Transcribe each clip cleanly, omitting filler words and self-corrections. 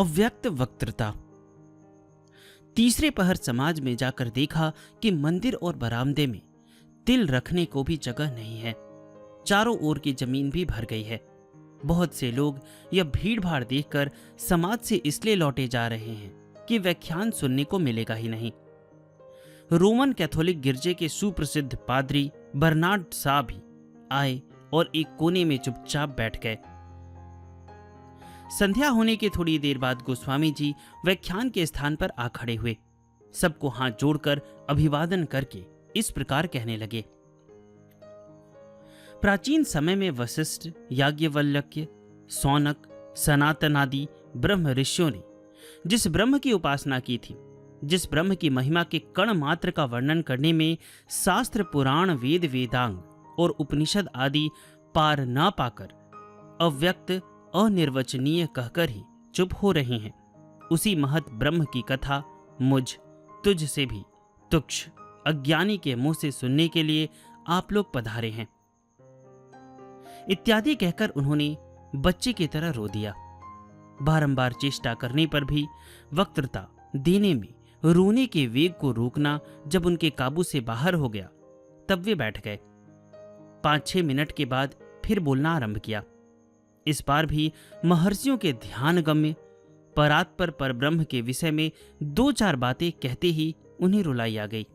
अव्यक्त वक्तृता। तीसरे पहर समाज में जाकर देखा कि मंदिर और बरामदे में तिल रखने को भी जगह नहीं है। चारों ओर की जमीन भी भर गई है। बहुत से लोग यह भीड़ भाड़ देखकर समाज से इसलिए लौटे जा रहे हैं कि व्याख्यान सुनने को मिलेगा ही नहीं। रोमन कैथोलिक गिरजे के सुप्रसिद्ध पादरी बर्नार्ड साहब भी आए और एक कोने में चुपचाप बैठ गए। संध्या होने के थोड़ी देर बाद गोस्वामी जी व्याख्यान के स्थान पर आ खड़े हुए। सबको हाथ जोड़कर अभिवादन करके इस प्रकार कहने लगे। प्राचीन समय में वशिष्ठ, याज्ञवल्क्य, सौनक, सनातन आदि ब्रह्म ऋषियों ने जिस ब्रह्म की उपासना की थी, जिस ब्रह्म की महिमा के कण मात्र का वर्णन करने में शास्त्र, पुराण, वेद, वेदांग और उपनिषद आदि पार न पाकर अव्यक्त, अनिर्वचनीय कहकर ही चुप हो रहे हैं, उसी महत ब्रह्म की कथा मुझ, तुझ से भी तुच्छ अज्ञानी के मुंह से सुनने के लिए आप लोग पधारे हैं इत्यादि कहकर उन्होंने बच्चे की तरह रो दिया। बारंबार चेष्टा करने पर भी वक्तृता देने में रोने के वेग को रोकना जब उनके काबू से बाहर हो गया, तब वे बैठ गए। 5-6 मिनट के बाद फिर बोलना आरंभ किया। इस बार भी महर्षियों के ध्यान गम्य परात्पर परब्रह्म के विषय में 2-4 बातें कहते ही उन्हें रुलाई आ गई।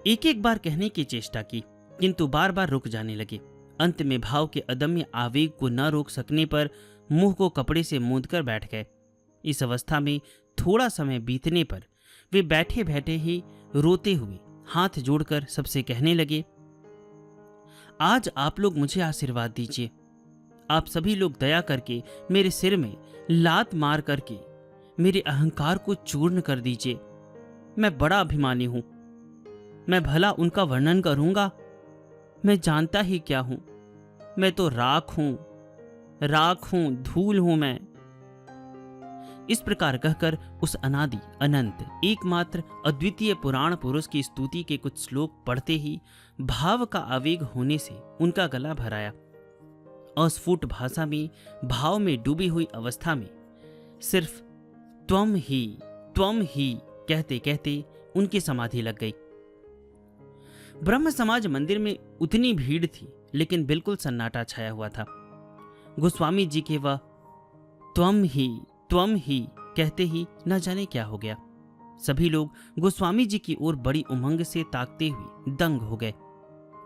एक एक बार कहने की चेष्टा की, किंतु बार बार रुक जाने लगे। अंत में भाव के अदम्य आवेग को न रोक सकने पर मुंह को कपड़े से मूंदकर बैठ गए। इस अवस्था में थोड़ा समय बीतने पर वे बैठे बैठे ही रोते हुए हाथ जोड़कर सबसे कहने लगे, आज आप लोग मुझे आशीर्वाद दीजिए। आप सभी लोग दया करके मेरे सिर में लात मार करके मेरे अहंकार को चूर्ण कर दीजिए। मैं बड़ा अभिमानी हूं। मैं भला उनका वर्णन करूंगा? मैं जानता ही क्या हूं। मैं तो राख हूं, धूल हूं मैं। इस प्रकार कहकर उस अनादि अनंत एकमात्र अद्वितीय पुराण पुरुष की स्तुति के कुछ श्लोक पढ़ते ही भाव का आवेग होने से उनका गला भर आया। अस्फुट भाषा में भाव में डूबी हुई अवस्था में सिर्फ त्वम ही कहते कहते उनकी समाधि लग गई। ब्रह्म समाज मंदिर में उतनी भीड़ थी, लेकिन बिल्कुल सन्नाटा छाया हुआ था। गोस्वामी जी के वह त्वम ही कहते ही न जाने क्या हो गया। सभी लोग गोस्वामी जी की ओर बड़ी उमंग से ताकते हुए दंग हो गए।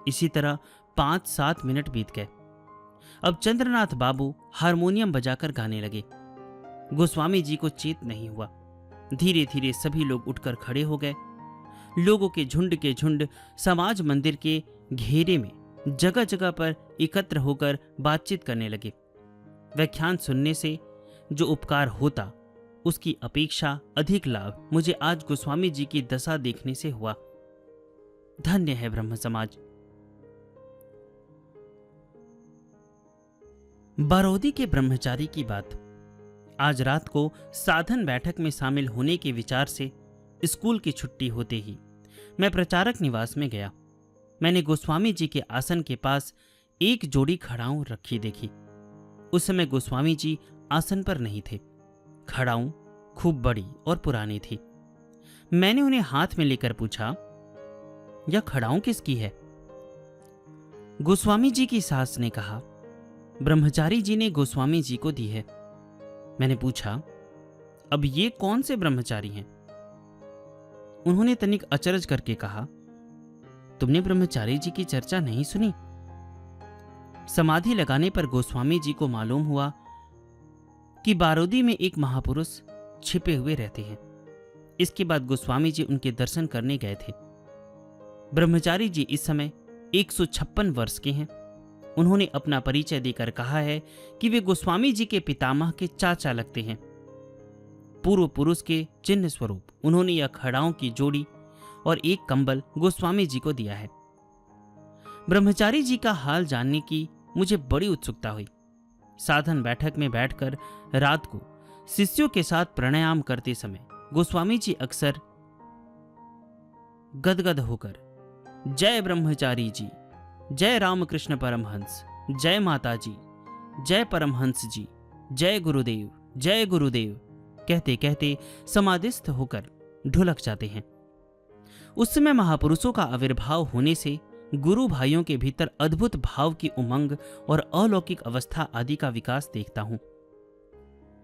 इसी तरह 5-7 मिनट बीत गए। अब चंद्रनाथ बाबू हारमोनियम बजाकर गाने लगे। गोस्वामी जी को चेत नहीं हुआ। धीरे धीरे सभी लोग उठकर खड़े हो गए। लोगों के झुंड समाज मंदिर के घेरे में जगह जगह पर एकत्र होकर बातचीत करने लगे। व्याख्यान सुनने से जो उपकार होता, उसकी अपेक्षा अधिक लाभ मुझे आज गोस्वामी जी की दशा देखने से हुआ। धन्य है ब्रह्म समाज। बारोदी के ब्रह्मचारी की बात। आज रात को साधन बैठक में शामिल होने के विचार से स्कूल की छुट्टी होते ही मैं प्रचारक निवास में गया। मैंने गोस्वामी जी के आसन के पास एक जोड़ी खड़ाऊं रखी देखी। उस समय गोस्वामी जी आसन पर नहीं थे। खड़ाऊं खूब बड़ी और पुरानी थी। मैंने उन्हें हाथ में लेकर पूछा, यह खड़ाऊं किसकी है? गोस्वामी जी की सास ने कहा, ब्रह्मचारी जी ने गोस्वामी जी को दी है। मैंने पूछा, अब ये कौन से ब्रह्मचारी हैं? उन्होंने तनिक अचरज करके कहा, तुमने ब्रह्मचारी जी की चर्चा नहीं सुनी? समाधि लगाने पर गोस्वामी जी को मालूम हुआ कि बारोदी में एक महापुरुष छिपे हुए रहते हैं। इसके बाद गोस्वामी जी उनके दर्शन करने गए थे। ब्रह्मचारी जी इस समय 156 वर्ष के हैं। उन्होंने अपना परिचय देकर कहा है कि वे गोस्वामी जी के पितामह के चाचा लगते हैं। पूर्व पुरुष के चिन्ह स्वरूप उन्होंने यह खड़ाओं की जोड़ी और एक कंबल गोस्वामी जी को दिया है। ब्रह्मचारी जी का हाल जानने की मुझे बड़ी उत्सुकता हुई। साधन बैठक में बैठकर रात को शिष्यों के साथ प्राणायाम करते समय गोस्वामी जी अक्सर गदगद होकर जय ब्रह्मचारी जी, जय रामकृष्ण परमहंस, जय माता जी, जय परमहंस जी, जय गुरुदेव, जय गुरुदेव कहते कहते समाधिस्थ होकर ढुलक जाते हैं। उस समय महापुरुषों का आविर्भाव होने से गुरु भाइयों के भीतर अद्भुत भाव की उमंग और अलौकिक अवस्था आदि का विकास देखता हूं।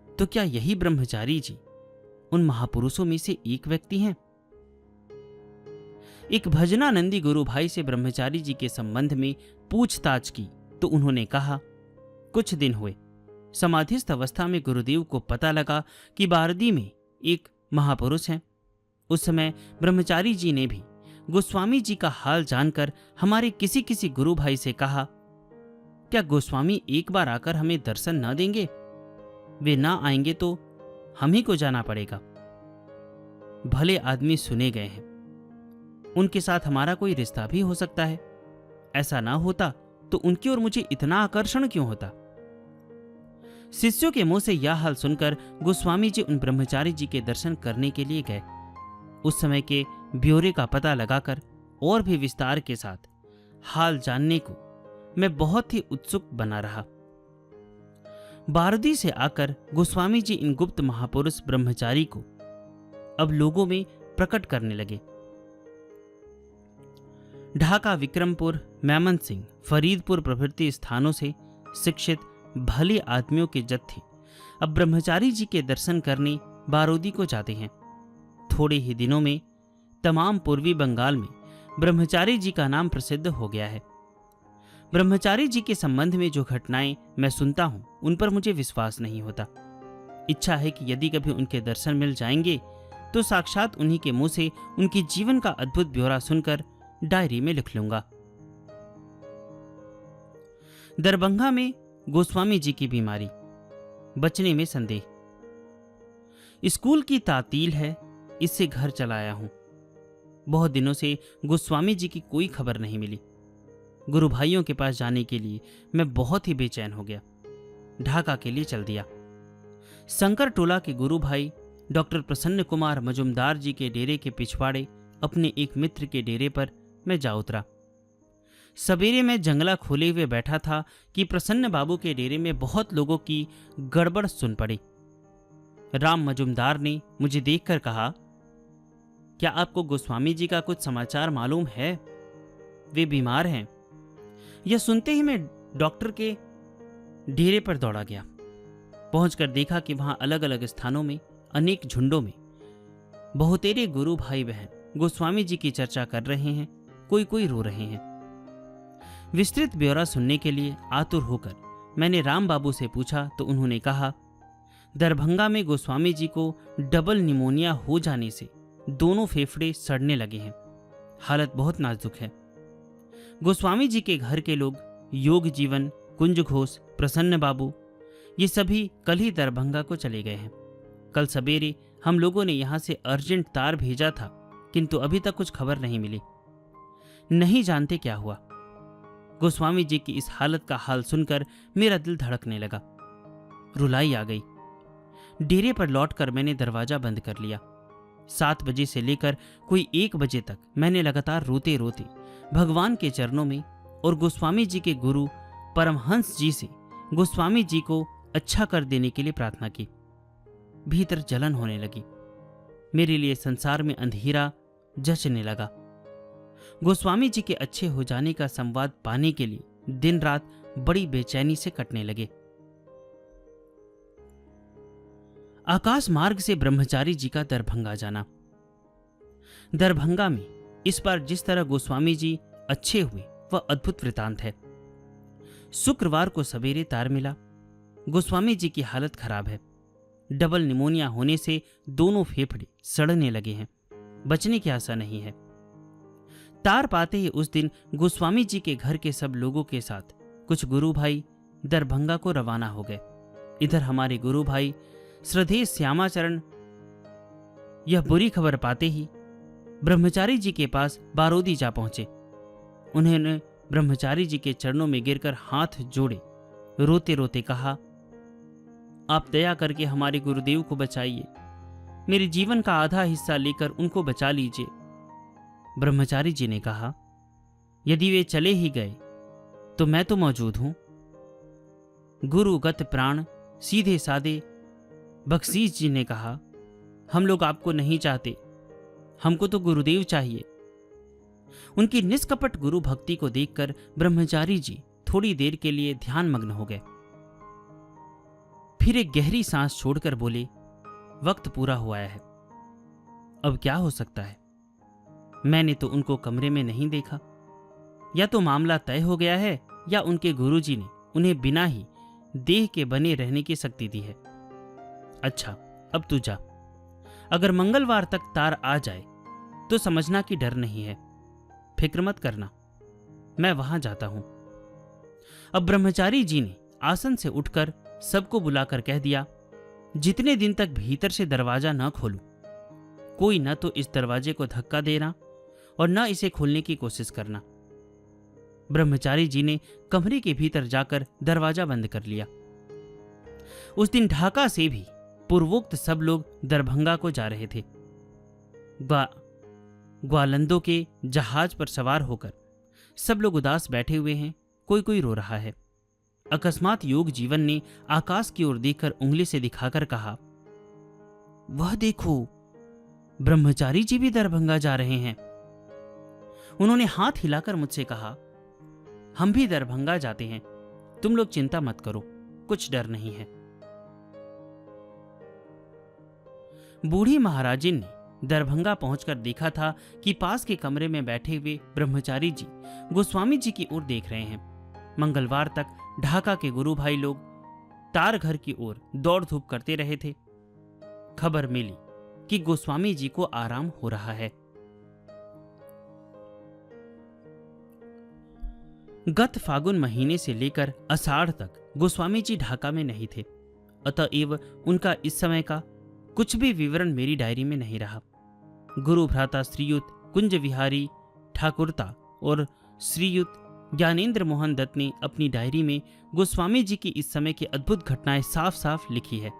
तो क्या यही ब्रह्मचारी जी उन महापुरुषों में से एक व्यक्ति हैं? एक भजनानंदी गुरु भाई से ब्रह्मचारी जी के संबंध में पूछताछ की तो उन्होंने कहा, कुछ दिन हुए समाधिस्थ अवस्था में गुरुदेव को पता लगा कि बारदी में एक महापुरुष हैं। उस समय ब्रह्मचारी जी ने भी गोस्वामी जी का हाल जानकर हमारे किसी किसी गुरु भाई से कहा, क्या गोस्वामी एक बार आकर हमें दर्शन न देंगे? वे ना आएंगे तो हम ही को जाना पड़ेगा। भले आदमी सुने गए हैं, उनके साथ हमारा कोई रिश्ता भी हो सकता है। ऐसा ना होता तो उनकी और मुझे इतना आकर्षण क्यों होता? शिष्यों के मुंह से यह हाल सुनकर गोस्वामी जी उन ब्रह्मचारी जी के दर्शन करने के लिए गए। उस समय के ब्यौरे का पता लगाकर और भी विस्तार के साथ हाल जानने को मैं बहुत ही उत्सुक बना रहा। बारदी से आकर गोस्वामी जी इन गुप्त महापुरुष ब्रह्मचारी को अब लोगों में प्रकट करने लगे। ढाका, विक्रमपुर, मैमनसिंह, फरीदपुर प्रभृति स्थानों से शिक्षित भले आदमियों के जत्थे अब ब्रह्मचारी जी के दर्शन करने बारोदी को जाते हैं। थोड़े ही दिनों में तमाम पूर्वी बंगाल में ब्रह्मचारी जी का नाम प्रसिद्ध हो गया है। ब्रह्मचारी जी के संबंध में जो घटनाएं मैं सुनता हूं उन पर मुझे विश्वास नहीं होता। इच्छा है कि यदि कभी उनके दर्शन मिल जाएंगे तो साक्षात उन्हीं के मुंह से उनके जीवन का अद्भुत ब्यौरा सुनकर डायरी में लिख लूंगा। दरभंगा में गोस्वामी जी की बीमारी, बचने में संदेह। स्कूल की तातील है, इससे घर चला आया हूं। बहुत दिनों से गोस्वामी जी की कोई खबर नहीं मिली। गुरु भाइयों के पास जाने के लिए मैं बहुत ही बेचैन हो गया। ढाका के लिए चल दिया। शंकर टोला के गुरु भाई डॉक्टर प्रसन्न कुमार मजुमदार जी के डेरे के पिछवाड़े अपने एक मित्र के डेरे पर मैं जा उतरा। सवेरे में जंगला खोले हुए बैठा था कि प्रसन्न बाबू के डेरे में बहुत लोगों की गड़बड़ सुन पड़ी। राम मजुमदार ने मुझे देखकर कहा, क्या आपको गोस्वामी जी का कुछ समाचार मालूम है? वे बीमार हैं। यह सुनते ही मैं डॉक्टर के डेरे पर दौड़ा गया। पहुंचकर देखा कि वहां अलग अलग स्थानों में अनेक झुंडों में बहुतेरे गुरु भाई बहन गोस्वामी जी की चर्चा कर रहे हैं, कोई कोई रो रहे हैं। विस्तृत ब्यौरा सुनने के लिए आतुर होकर मैंने राम बाबू से पूछा तो उन्होंने कहा, दरभंगा में गोस्वामी जी को डबल निमोनिया हो जाने से दोनों फेफड़े सड़ने लगे हैं। हालत बहुत नाजुक है। गोस्वामी जी के घर के लोग योग जीवन, कुंज घोष, प्रसन्न बाबू ये सभी कल ही दरभंगा को चले गए हैं। कल सवेरे हम लोगों ने यहाँ से अर्जेंट तार भेजा था, किंतु अभी तक कुछ खबर नहीं मिली। नहीं जानते क्या हुआ। गोस्वामी जी की इस हालत का हाल सुनकर मेरा दिल धड़कने लगा। रुलाई आ गई। डेरे पर लौटकर मैंने दरवाजा बंद कर लिया। 7 बजे से लेकर कोई 1 बजे तक मैंने लगातार रोते रोते भगवान के चरणों में और गोस्वामी जी के गुरु परमहंस जी से गोस्वामी जी को अच्छा कर देने के लिए प्रार्थना की। भीतर जलन होने लगी। मेरे लिए संसार में अंधेरा जचने लगा। गोस्वामी जी के अच्छे हो जाने का संवाद पाने के लिए दिन रात बड़ी बेचैनी से कटने लगे। आकाश मार्ग से ब्रह्मचारी जी का दरभंगा जाना। दरभंगा में इस बार जिस तरह गोस्वामी जी अच्छे हुए वह अद्भुत वृतांत है। शुक्रवार को सवेरे तार मिला, गोस्वामी जी की हालत खराब है। डबल निमोनिया होने से दोनों फेफड़े सड़ने लगे हैं। बचने की आशा नहीं है। तार पाते ही उस दिन गोस्वामी जी के घर के सब लोगों के साथ कुछ गुरु भाई दरभंगा को रवाना हो गए। इधर हमारे गुरु भाई श्रद्धेय श्यामाचरण यह बुरी खबर पाते ही ब्रह्मचारी जी के पास बारोदी जा पहुंचे। उन्होंने ब्रह्मचारी जी के चरणों में गिरकर हाथ जोड़े, रोते रोते कहा, आप दया करके हमारे गुरुदेव को बचाइए। मेरे जीवन का आधा हिस्सा लेकर उनको बचा लीजिए। ब्रह्मचारी जी ने कहा, यदि वे चले ही गए तो मैं तो मौजूद हूं। गुरुगत प्राण सीधे साधे बख्शीश जी ने कहा, हम लोग आपको नहीं चाहते, हमको तो गुरुदेव चाहिए। उनकी निष्कपट गुरु भक्ति को देखकर ब्रह्मचारी जी थोड़ी देर के लिए ध्यान मग्न हो गए। फिर एक गहरी सांस छोड़कर बोले, वक्त पूरा हुआ है, अब क्या हो सकता है? मैंने तो उनको कमरे में नहीं देखा। या तो मामला तय हो गया है या उनके गुरुजी ने उन्हें बिना ही देह के बने रहने की शक्ति दी है। अच्छा, अब तू जा। अगर मंगलवार तक तार आ जाए तो समझना कि डर नहीं है, फिक्र मत करना, मैं वहां जाता हूं। अब ब्रह्मचारी जी ने आसन से उठकर सबको बुलाकर कह दिया, जितने दिन तक भीतर से दरवाजा न खोलूं, कोई न तो इस दरवाजे को धक्का देना और न इसे खोलने की कोशिश करना। ब्रह्मचारी जी ने कमरे के भीतर जाकर दरवाजा बंद कर लिया। उस दिन ढाका से भी पूर्वोक्त सब लोग दरभंगा को जा रहे थे। ग्वालंदों के जहाज पर सवार होकर सब लोग उदास बैठे हुए हैं, कोई कोई रो रहा है। अकस्मात योग जीवन ने आकाश की ओर देखकर उंगली से दिखाकर कहा, वह देखो, ब्रह्मचारी जी भी दरभंगा जा रहे हैं। उन्होंने हाथ हिलाकर मुझसे कहा, हम भी दरभंगा जाते हैं, तुम लोग चिंता मत करो, कुछ डर नहीं है। बूढ़ी महाराजिन ने दरभंगा पहुंचकर देखा था कि पास के कमरे में बैठे हुए ब्रह्मचारी जी गोस्वामी जी की ओर देख रहे हैं। मंगलवार तक ढाका के गुरु भाई लोग तार घर की ओर दौड़ धूप करते रहे थे। खबर मिली कि गोस्वामी जी को आराम हो रहा है। गत फागुन महीने से लेकर आषाढ़ तक गोस्वामी जी ढाका में नहीं थे, अतएव उनका इस समय का कुछ भी विवरण मेरी डायरी में नहीं रहा। गुरु भ्राता श्रीयुत कुंज विहारी ठाकुरता और श्रीयुत ज्ञानेंद्र मोहन दत्त ने अपनी डायरी में गोस्वामी जी की इस समय की अद्भुत घटनाएं साफ साफ लिखी है।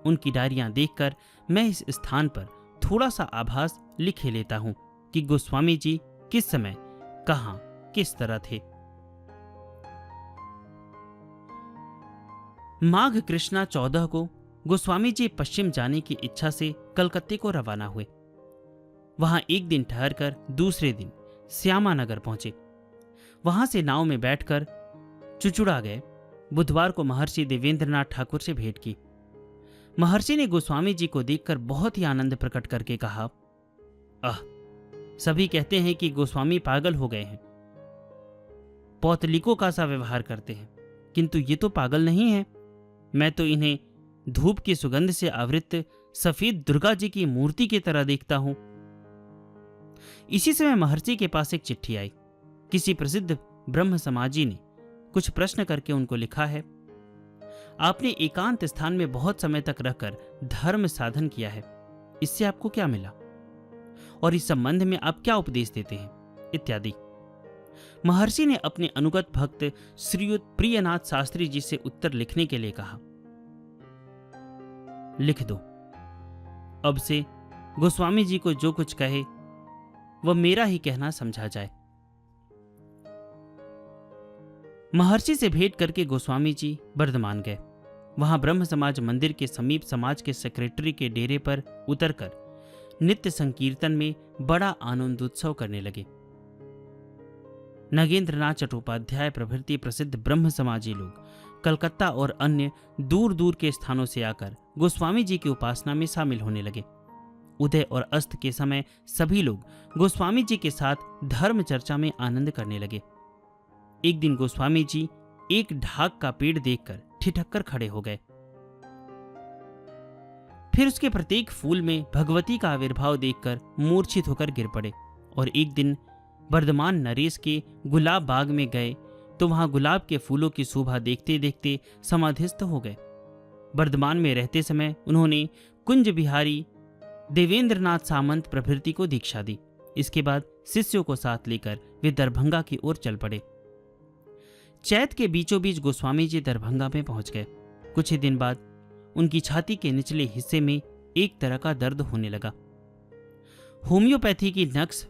उनकी डायरियां देखकर मैं इस स्थान पर थोड़ा सा आभास लिखे लेता हूं कि गोस्वामी जी किस समय, कहां, किस तरह थे। माघ कृष्णा 14 को गोस्वामी जी पश्चिम जाने की इच्छा से कलकत्ते को रवाना हुए। वहां एक दिन ठहरकर दूसरे दिन श्यामानगर पहुंचे। वहां से नाव में बैठकर चुचुड़ा गए। बुधवार को महर्षि देवेंद्रनाथ ठाकुर से भेंट की। महर्षि ने गोस्वामी जी को देखकर बहुत ही आनंद प्रकट करके कहा, सभी कहते हैं कि गोस्वामी पागल हो गए हैं, पौतलिकों का सा व्यवहार करते हैं, किंतु ये तो पागल नहीं है। मैं तो इन्हें धूप की सुगंध से आवृत सफेद दुर्गा जी की मूर्ति की तरह देखता हूं। इसी समय महर्षि के पास एक चिट्ठी आई। किसी प्रसिद्ध ब्रह्म समाजी ने कुछ प्रश्न करके उनको लिखा है, आपने एकांत स्थान में बहुत समय तक रहकर धर्म साधन किया है, इससे आपको क्या मिला और इस संबंध में आप क्या उपदेश देते हैं, इत्यादि। महर्षि ने अपने अनुगत भक्त श्रीयुत प्रियनाथ शास्त्री जी से उत्तर लिखने के लिए कहा, लिख दो। अब से गोस्वामी जी को जो कुछ कहे वह मेरा ही कहना समझा जाए। महर्षि से भेंट करके गोस्वामी जी बर्धमान गए। वहां ब्रह्म समाज मंदिर के समीप समाज के सेक्रेटरी के डेरे पर उतरकर नित्य संकीर्तन में बड़ा आनंदोत्सव करने लगे। नगेंद्रनाथ चट्टोपाध्याय प्रभृति प्रसिद्ध ब्रह्म समाजी लोग कलकत्ता और अन्य दूर दूर के स्थानों से आकर गोस्वामी जी की उपासना में शामिल होने लगे। उदय और अस्त के समय सभी लोग गोस्वामी जी के साथ धर्म चर्चा में आनंद करने लगे। एक दिन गोस्वामी जी एक ढाक का पेड़ देखकर ठिठक्कर खड़े हो गए। फिर उसके प्रत्येक फूल में भगवती का आविर्भाव देखकर मूर्छित होकर गिर पड़े और एक दिन वर्धमान नरेश के गुलाब बाग में गए तो वहां गुलाब के फूलों की शोभा देखते देखते समाधिस्थ हो गए। वर्धमान में रहते समय उन्होंने कुंज बिहारी देवेंद्रनाथ सामंत प्रभृति को दीक्षा दी। इसके बाद शिष्यों को साथ लेकर वे दरभंगा की ओर चल पड़े। चैत के बीचों बीच गोस्वामी जी दरभंगा में पहुंच गए। कुछ ही दिन बाद उनकी छाती के निचले हिस्से में एक तरह का दर्द होने लगा। होम्योपैथी की नक्स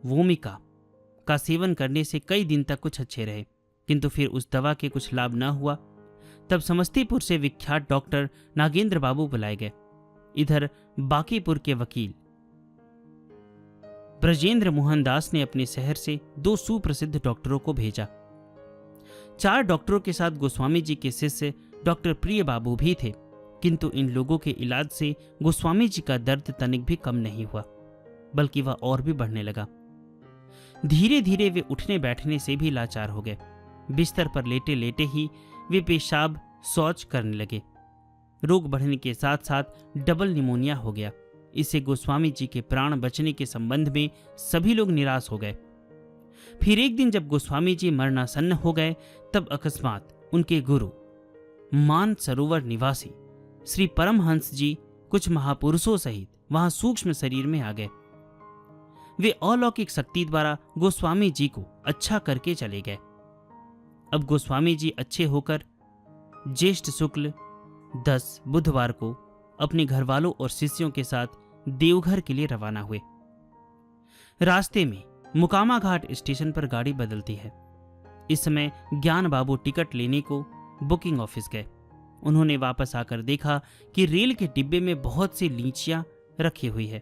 वोमिका का सेवन करने से कई दिन तक कुछ अच्छे रहे, किंतु फिर उस दवा के कुछ लाभ न हुआ तब समस्तीपुर से विख्यात डॉक्टर नागेंद्र बाबू बुलाए गए। इधर बांकीपुर के वकील ब्रजेंद्र मोहन दास ने अपने शहर से 2 सुप्रसिद्ध डॉक्टरों को भेजा। 4 डॉक्टरों के साथ गोस्वामी जी के शिष्य डॉक्टर प्रिय बाबू भी थे, किंतु इन लोगों के इलाज से गोस्वामी जी का दर्द तनिक भी कम नहीं हुआ, बल्कि वह और भी बढ़ने लगा। धीरे धीरे वे उठने बैठने से भी लाचार हो गए। बिस्तर पर लेटे लेटे ही वे पेशाब शौच करने लगे। रोग बढ़ने के साथ साथ डबल निमोनिया हो गया। इससे गोस्वामी जी के प्राण बचने के संबंध में सभी लोग निराश हो गए। फिर एक दिन जब गोस्वामी जी मरणासन्न हो गए, तब अकस्मात उनके गुरु मान सरोवर निवासी श्री परमहंस जी कुछ महापुरुषों सहित वहां सूक्ष्म शरीर में आ गए। वे अलौकिक शक्ति द्वारा गोस्वामी जी को अच्छा करके चले गए। अब गोस्वामी जी अच्छे होकर ज्येष्ठ शुक्ल 10 बुधवार को अपने घरवालों और शिष्यों के साथ देवघर के लिए रवाना हुए। रास्ते में मुकामा घाट स्टेशन पर गाड़ी बदलती है। इस समय ज्ञान बाबू टिकट लेने को बुकिंग ऑफिस गए। उन्होंने वापस आकर देखा कि रेल के डिब्बे में बहुत सी लीचियां रखी हुई है।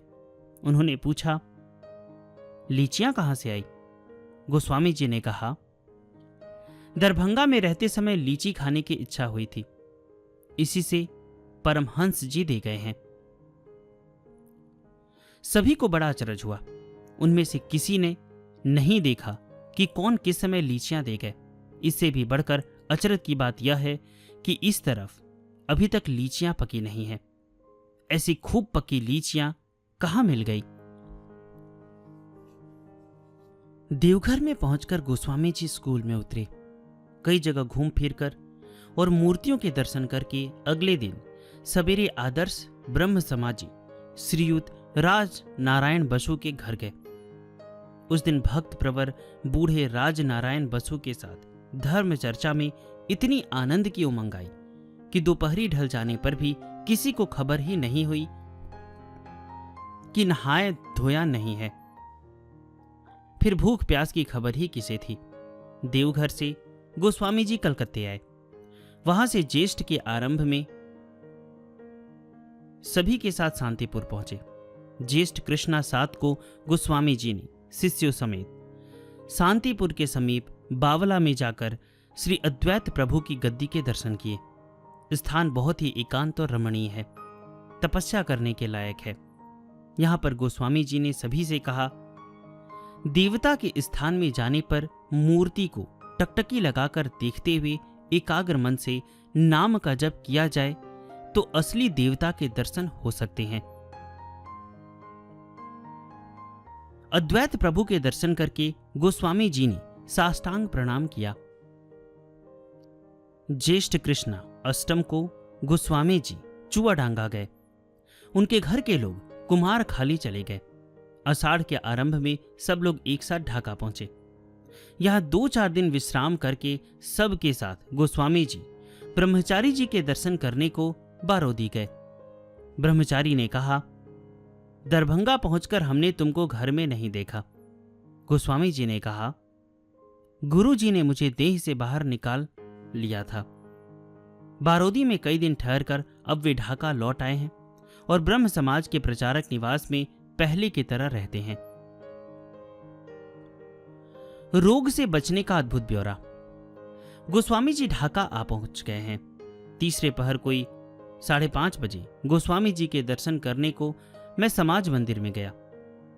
उन्होंने पूछा, लीचियां कहां से आई? गोस्वामी जी ने कहा, दरभंगा में रहते समय लीची खाने की इच्छा हुई थी, इसी से परमहंस जी दे गए हैं। सभी को बड़ा अचरज हुआ। उनमें से किसी ने नहीं देखा कि कौन किस समय लीचियां दे गए। इससे भी बढ़कर अचरज की बात यह है कि इस तरफ अभी तक लीचियां पकी नहीं है। ऐसी खूब पकी लीचियां कहां मिल गई? देवघर में पहुंचकर गोस्वामी जी स्कूल में उतरे। कई जगह घूम फिर कर और मूर्तियों के दर्शन करके अगले दिन सवेरे आदर्श ब्रह्म समाजी श्रीयुत राज नारायण बसु के घर गए। उस दिन भक्त प्रवर बूढ़े राज नारायण बसु के साथ धर्म चर्चा में इतनी आनंद की उमंग आई कि दोपहरी ढल जाने पर भी किसी को खबर ही नहीं हुई कि नहाए धोया नहीं है। फिर भूख प्यास की खबर ही किसे थी। देवघर से गोस्वामी जी कलकत्ते आए। वहां से ज्येष्ठ के आरंभ में सभी के साथ शांतिपुर पहुंचे। ज्येष्ठ कृष्णा 7 को गोस्वामी जी ने शिष्यों समेत शांतिपुर के समीप बावला में जाकर श्री अद्वैत प्रभु की गद्दी के दर्शन किए। स्थान बहुत ही एकांत और रमणीय है, तपस्या करने के लायक है। यहां पर गोस्वामी जी ने सभी से कहा, देवता के स्थान में जाने पर मूर्ति को टकटकी लगाकर देखते हुए एकाग्र मन से नाम का जप किया जाए तो असली देवता के दर्शन हो सकते हैं। अद्वैत प्रभु के दर्शन करके गोस्वामी जी ने साष्टांग प्रणाम किया। ज्येष्ठ कृष्णा अष्टम को गोस्वामी जी चुआडांगा गए। उनके घर के लोग कुमार खाली चले गए। आषाढ़ के आरंभ में सब लोग एक साथ ढाका पहुंचे। यहां 2-4 दिन विश्राम करके सब के साथ गोस्वामी जी ब्रह्मचारी जी के दर्शन करने को बारोदी गए। ब्रह्मचारी ने कहा, दरभंगा पहुंचकर हमने तुमको घर में नहीं देखा। गोस्वामी जी ने कहा, गुरु जी ने मुझे देह से बाहर निकाल लिया था। बारोदी में कई दिन ठहरकर अब वे ढाका लौट आए हैं और ब्रह्म समाज के प्रचारक निवास में पहले की तरह रहते हैं। रोग से बचने का अद्भुत ब्यौरा। गोस्वामी जी ढाका आ पहुंच गए हैं। तीसरे पहर कोई 5:30 बजे गोस्वामी जी के दर्शन करने को मैं समाज मंदिर में गया।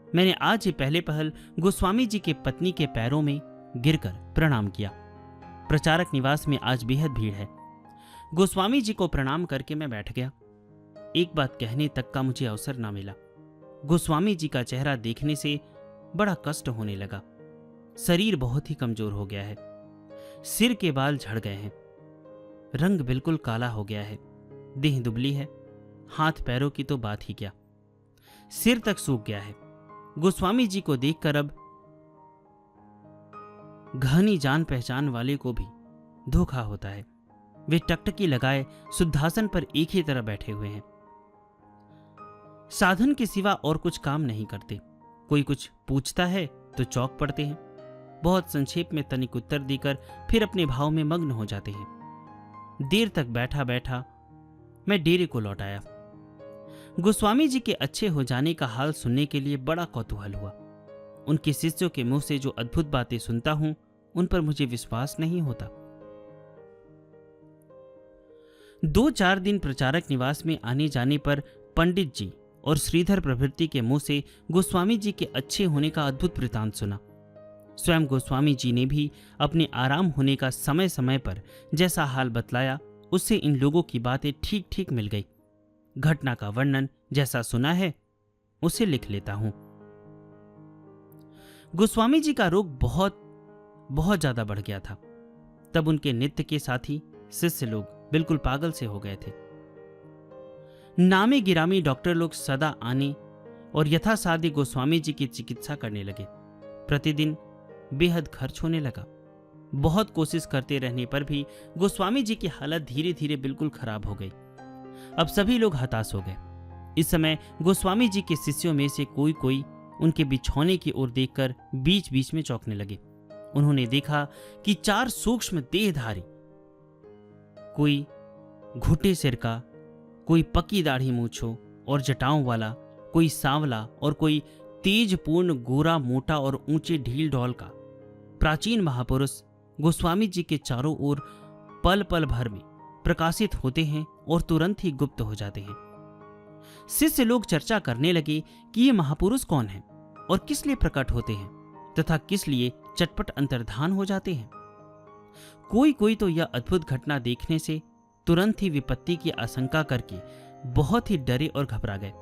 मैंने आज ही पहले पहल गोस्वामी जी के पत्नी के पैरों में गिरकर प्रणाम किया। प्रचारक निवास में आज बेहद भीड़ है। गोस्वामी जी को प्रणाम करके मैं बैठ गया। एक बात कहने तक का मुझे अवसर ना मिला। गोस्वामी जी का चेहरा देखने से बड़ा कष्ट होने लगा। शरीर बहुत ही कमजोर हो गया है। सिर के बाल झड़ गए हैं। रंग बिल्कुल काला हो गया है। देह दुबली है। हाथ पैरों की तो बात ही क्या, सिर तक सूख गया है। गोस्वामी जी को देखकर अब घनी जान पहचान वाले को भी धोखा होता है। वे टकटकी लगाए शुद्धासन पर एक ही तरह बैठे हुए हैं। साधन के सिवा और कुछ काम नहीं करते। कोई कुछ पूछता है तो चौंक पड़ते हैं। बहुत संक्षेप में तनिक उत्तर देकर फिर अपने भाव में मग्न हो जाते हैं। देर तक बैठा बैठा मैं डेरे को लौट आया। गोस्वामी जी के अच्छे हो जाने का हाल सुनने के लिए बड़ा कौतूहल हुआ। उनके शिष्यों के मुंह से जो अद्भुत बातें सुनता हूं, उन पर मुझे विश्वास नहीं होता। 2-4 दिन प्रचारक निवास में आने जाने पर पंडित जी और श्रीधर प्रभृति के मुंह से गोस्वामी जी के अच्छे होने का अद्भुत वृतांत सुना। स्वयं गोस्वामी जी ने भी अपने आराम होने का समय समय पर जैसा हाल बतलाया, उससे इन लोगों की बातें ठीक ठीक मिल गई। घटना का वर्णन जैसा सुना है उसे लिख लेता हूं। गोस्वामी जी का रोग बहुत बहुत ज्यादा बढ़ गया था। तब उनके नित्य के साथी शिष्य लोग बिल्कुल पागल से हो गए थे। नामी गिरामी डॉक्टर लोग सदा आने और यथासाध्य गोस्वामी जी की चिकित्सा करने लगे। प्रतिदिन बेहद खर्च होने लगा। बहुत कोशिश करते रहने पर भी गोस्वामी जी की हालत धीरे धीरे बिल्कुल खराब हो गई। अब सभी लोग हताश हो गए। इस समय गोस्वामी जी के शिष्यों में से कोई कोई उनके बिछौने की ओर देखकर बीच बीच में चौंकने लगे। उन्होंने देखा कि 4 सूक्ष्म देहधारी, कोई घुटे सिर का, कोई पक्की दाढ़ी मूंछों और जटाओं वाला, कोई सांवला और कोई तेजपूर्ण गोरा मोटा और ऊंचे ढील ढोल का प्राचीन महापुरुष गोस्वामी जी के चारों ओर पल पल भर में प्रकाशित होते हैं और तुरंत ही गुप्त हो जाते हैं। शिष्य लोग चर्चा करने लगे कि ये महापुरुष कौन है और किस लिए प्रकट होते हैं तथा किस लिए चटपट अंतर्धान हो जाते हैं। कोई कोई तो यह अद्भुत घटना देखने से तुरंत ही विपत्ति की आशंका करके बहुत ही डरे और घबरा गए,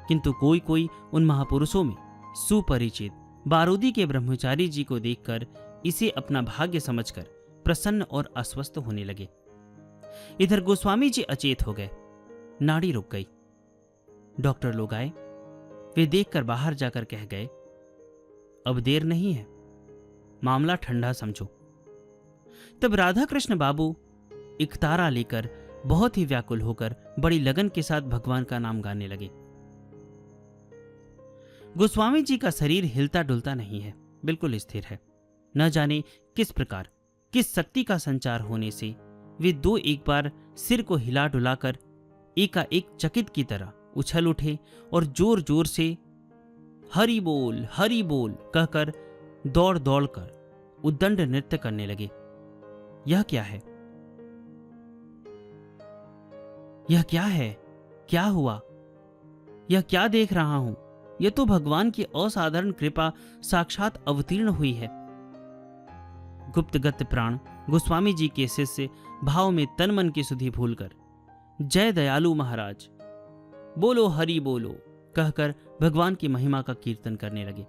किंतु कोई कोई उन महापुरुषों में सुपरिचित बारूदी के ब्रह्मचारी जी को देखकर इसे अपना भाग्य समझकर प्रसन्न और अस्वस्थ होने लगे। इधर गोस्वामी जी अचेत हो गए, नाड़ी रुक गई। डॉक्टर लोग आए। वे देखकर बाहर जाकर कह गए, अब देर नहीं है, मामला ठंडा समझो। तब राधा कृष्ण बाबू इकतारा लेकर बहुत ही व्याकुल होकर बड़ी लगन के साथ भगवान का नाम गाने लगे। गोस्वामी जी का शरीर हिलता डुलता नहीं है, बिल्कुल स्थिर है। न जाने किस प्रकार, किस शक्ति का संचार होने से वे 2-1 बार सिर को हिला डुलाकर एकाएक चकित की तरह उछल उठे और जोर जोर से हरि बोल कहकर दौड़ दौड़ कर उद्दंड नृत्य करने लगे। यह क्या है? यह क्या है? क्या हुआ? यह क्या देख रहा हूं? यह तो भगवान की असाधारण कृपा साक्षात अवतीर्ण हुई है। गुप्तगत प्राण गोस्वामी जी के शिष्य भाव में तन मन की सुधि भूलकर जय दयालु महाराज, बोलो हरि बोलो कहकर भगवान की महिमा का कीर्तन करने लगे।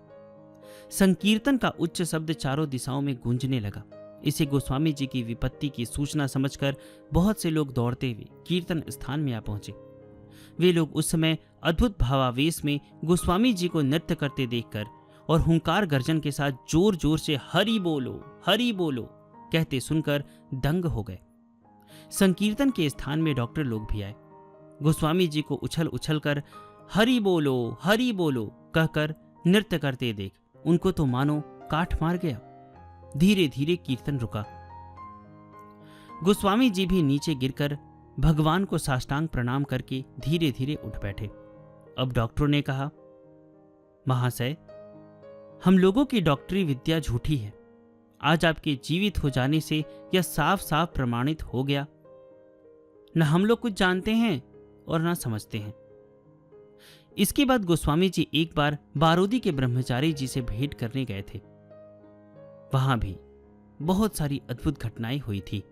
संकीर्तन का उच्च शब्द चारों दिशाओं में गूंजने लगा। इसे गोस्वामी जी की विपत्ति की सूचना समझकर बहुत से लोग दौड़ते हुए कीर्तन स्थान में आ पहुंचे। वे लोग उस समय अद्भुत भावावेश में गोस्वामी जी को नृत्य करते देखकर और हुंकार गर्जन के साथ जोर जोर से हरि बोलो कहते सुनकर दंग हो गए। संकीर्तन के स्थान में डॉक्टर लोग भी आए। गोस्वामी जी को उछल उछल कर हरि बोलो कहकर नृत्य करते देख उनको तो मानो काठ मार गया। धीरे धीरे कीर्तन रुका। गोस्वामी जी भी नीचे गिरकर भगवान को साष्टांग प्रणाम करके धीरे धीरे उठ बैठे। अब डॉक्टरों ने कहा, महाशय, हम लोगों की डॉक्टरी विद्या झूठी है। आज आपके जीवित हो जाने से यह साफ साफ प्रमाणित हो गया। न हम लोग कुछ जानते हैं और न समझते हैं। इसके बाद गोस्वामी जी एक बार बारूदी के ब्रह्मचारी जी से भेंट करने गए थे। वहां भी बहुत सारी अद्भुत घटनाएं हुई थी।